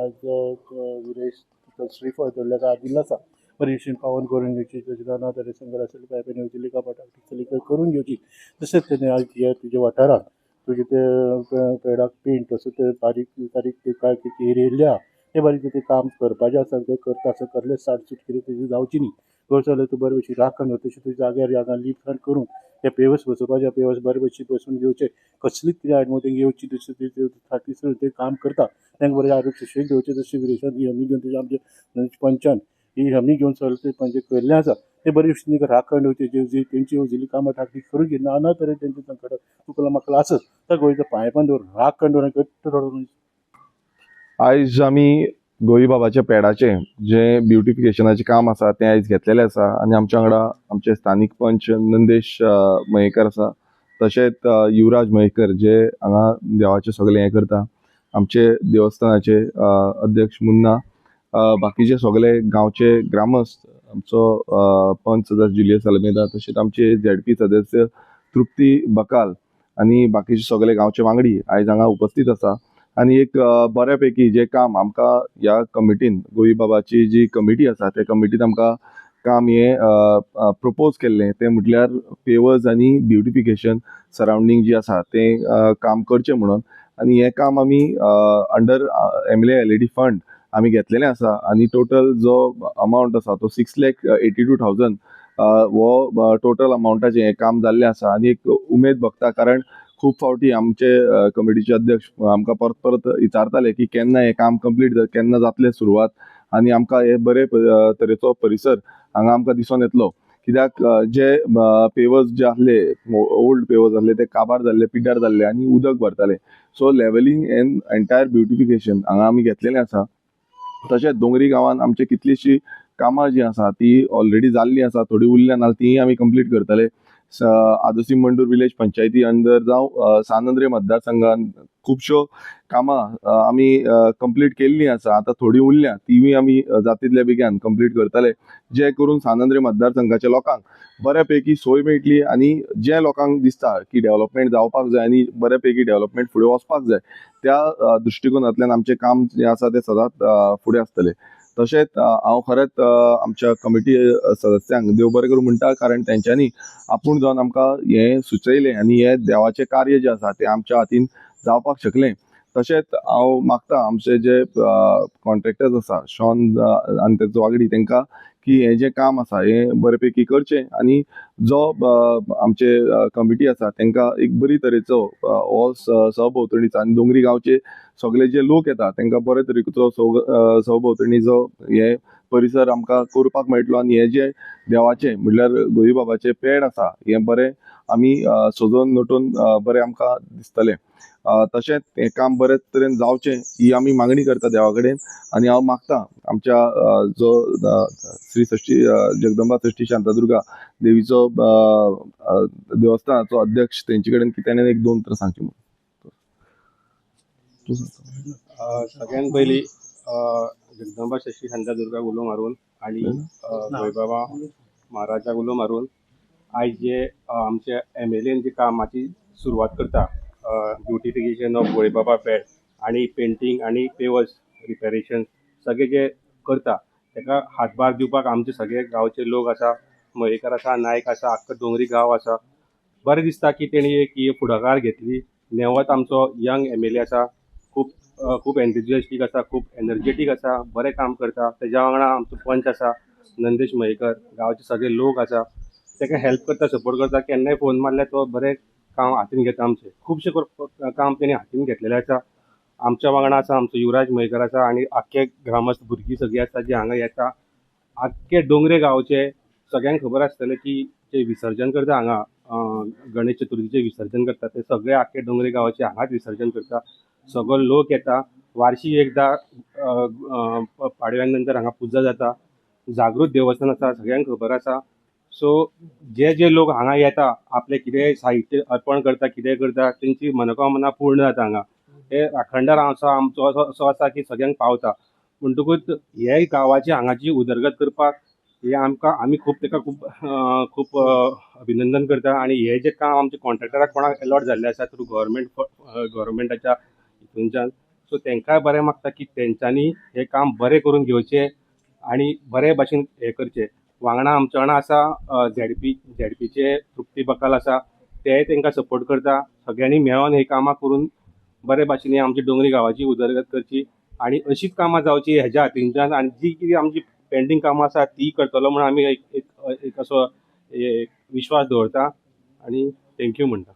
आज विरेश श्रीफळ दवरल्याचा आदिल्लो आसा बरे भशेन पावन करून घेवची तेजे अनाथ संघ आसले पायपीन येवची कापाटा करून घेवची तशेंच तेणे आज तुजे वाठारांत तुजे ते पेडाक पेंट तसोच ते बारीक बारीक ते काय एरियेल्या ते बारीक ते काम करपाचें आसा ते करता आसा करले साठ सूट कितें तेजी जावची न्ही करता जाल्यार तूं बरे भशेन राखण तशें तुज्या जाग्यार लिफ्ट करून ते पेवर्स बसोवपाचे पेवर्स बरे भशेन बसून घेवचे कसलीच कितें आडमोडे घेवची तशें ते काम करता तांकां बरें आरोग्य सुशेग घेवचें तशें विरेशान ही हमी घेवन तुज्या आमच्या पंचान ही हमी घेवन सगळें ते केल्लें आसा ते बरे भशेन राखण तेंची येवजिल्ली कामां थाकलीक करून घेवन नाना तरेन तेंचे संकट तुका म्हाका आसत त्या गोंयच्या पांयपान दवरून राखण दवरून घट्ट धरून आयज आमी गोई बाबाच्या पेडाचें जे ब्युटिफिकेशनाचें काम आसा तें आयज घेतलेलें आसा आनी आमच्या वांगडा आमचे स्थानीक पंच नंदेश मयेकर आसा तशेंच युवराज मयेकर जे हांगा देवाचें सगळें हें करता आमचे देवस्थानाचे अध्यक्ष मुन्ना बाकीचे सगळे गांवचे ग्रामस्थ आमचो पंच सदस्य जुलियस आल्मेदा तशेंच आमचे झेडपी सदस्य तृप्ती बकाल आनी बाकीचे सगळे गांवचे वांगडी आयज हांगा उपस्थित आसा आनी एक बऱ्या पैकी जे काम आमकां ह्या कमिटीन गोई बाबाची जी कमिटी आसा त्या कमिटीन आमकां काम हे प्रपोज केल्लें तें म्हटल्यार पेवर्स आनी ब्युटिफिकेशन सरावंडींग जी आसा तें काम करचें म्हणून आनी हें काम आमी अंडर MLA LED फंड आमी घेतलेलें आसा आनी टोटल जो अमावंट आसा तो 6,82,000 हो टोटल अमावंटाचें हें काम जाल्लें आसा आनी एक उमेद भोगता कारण खूब फावटी आमचे कमिटीचे अध्यक्ष आमकां परत परत विचारताले की केन्ना हें काम कंप्लीट केन्ना जातलें सुरवात आनी आमकां हे बरे तरेचो परिसर हांगा आमकां दिसून येतलो कित्याक जे पेवर्स जे आसले ओल्ड पेवर्स आसले ते काबार जाल्ले पिड्ड्यार जाल्ले आनी उदक भरताले so levelling and entire beautification हांगा आमी घेतलेलें आसा तशेंच दोंगरी गांवांत आमची कितलीशीं कामां जीं आसा ती ऑलरेडी जाल्लीं आसा थोडी उरल्या नाल्यार तींय आमी कंप्लीट करतले आदोसी मंडूर विलेज पंचायती अंडर जावं सानंद्रे मतदारसंघान खुबश्यो कामां आमी कंप्लीट केल्लीं आसा आतां थोडी उरल्या तीवूय आमी जातितल्या बेगीन कंप्लीट करतले जे करून सानंद्रे मतदारसंघाच्या लोकांक बऱ्या पैकी सोय मेळटली आनी जे लोकांक दिसता की डेव्हलपमेंट जावपाक जाय आनी बऱ्या पैकी डेव्हलपमेंट फुडें वचपाक जाय त्या दृश्टिकोनांतल्यान आमचें काम जें आसा तें सदांच फुडें आसतलें तशेंच हांव खरेंच आमच्या कमिटी सदस्यांक देव बरें करूं म्हणटा कारण तेंच्यांनी आपूण जावन आमकां हें सुचयलें आनी हें देवाचें कार्य जें आसा तें आमच्या हातीन जावपाक शकलें तशेंच हांव मागता आमचे जे कॉन्ट्रॅक्टर्स आसा शॉन आनी तेजो वांगडी तांकां की हें जें काम आसा हें बरे पैकी करचें आनी जो आमचे कमिटी आसा तांकां एक बरी तरेचो हो सभोंवतणीचो आनी दोंगरी गांवचे सगळे जे लोक येता तांकां बरे तरेचो सभोंवतणीचो हे परिसर आमकां करपाक मेळटलो आनी हे जे देवाचें म्हणल्यार गोई बाबाचें पेड आसा हें बरें आमी सजोवन नटोवन बरें आमकां दिसतलें तशेंच हें काम बरे तरेन जावचें ही आमी मागणी करता देवा कडेन आनी हांव मागता आमच्या जो श्री षष्ठी जगदंबा षष्ठी शांतादुर्गा देवीचो देवस्थानाचो अध्यक्ष तेंचे कडेन कितें एक दोन तर सांगचें सगळ्यांत पयलीं जगदंबा षष्ठी शांतादुर्गा उलो मारून आनी गोंयबाबा महाराजाक उलो मारून आयज जे आमच्या MLAन जे कामाची सुरवात करता ब्युटिफिकेशन ऑफ गोंयबाबा पेड आनी पेंटींग आनी पेवर्स रिपेरेशन सगळे जे करता ताका हातभार दिवपाक आमचे सगळे गांवचे लोक आसा मयेकर आसा नायक आसा आख्खो दोंगरी गांव आसा बरें दिसता की तेणी एक ही फुडाकार घेतली नेवत आमचो यंग MLA आसा खूब एन्थुजियास्टीक आसा खूब एनर्जेटीक आसा बरें काम करता तेज्या वांगडा आमचो पंच आसा नंदेश मयेकर गांवचे सगळे लोक आसा ताका हेल्प करता सपोर्ट करता केन्नाय फोन मारल्यार तो बरें काम हातीन घेता आमचें खुबशें काम तेणी हातीन घेतलेलें आसा आमच्या वांगडा आसा आमचो युवराज मयेकर आसा आनी आख्खे ग्रामस्थ भुरगीं सगळीं आसा जीं हांगा येता आख्खे डोंगरे गांवचे सगळ्यांक खबर आसतलें की जे विसर्जन करता हांगा गणेश चतुर्थीचें विसर्जन करता ते सगळे आख्खे डोंगरे गांवचे हांगाच विसर्जन करता सगळो लोक येता वार्षिक एकदां पाडव्या नंतर हांगा पुजा जाता जागृत देवस्थान आसा सगळ्यांक खबर आसा सो जे लोक हांगा येता आपलें कितेंय साहित्य अर्पण करता कितेंय करता तेंची मनोकामना पूर्ण जाता हांगा हे राखणदार आमचो असो आसा की सगळ्यांक पावता म्हणटकूच हे गांवाची हांगाची उदरगत करपाक हे आमी खूब ताका खूब अभिनंदन करता आनी हे जे काम आमचे कॉन्ट्रॅक्टराक कोणाक अलॉट जाल्लें आसा थ्रू गव्हर्मेंटाच्या हितूनच्यान सो तांकांय बरें मागता की तेंच्यांनी हें काम बरें करून घेवचें आनी बरे भाशेन हें करचें. वांगडा आमच्या वांगडा आसा झेडपीचे तृप्ती बकाल आसा, तेय तांकां सपोर्ट करता. सगळ्यांनी मेळोन हें कामां करून बरे भाशेन आमची डोंगरी गांवाची उदरगत करची आनी अशीच कामां जावची हेज्या हातींच्यान. आनी जी कितें आमची पेंडींग कामां आसा ती करतलो म्हणून आमी एक असो विश्वास दवरता आनी थँक्यू म्हणटा.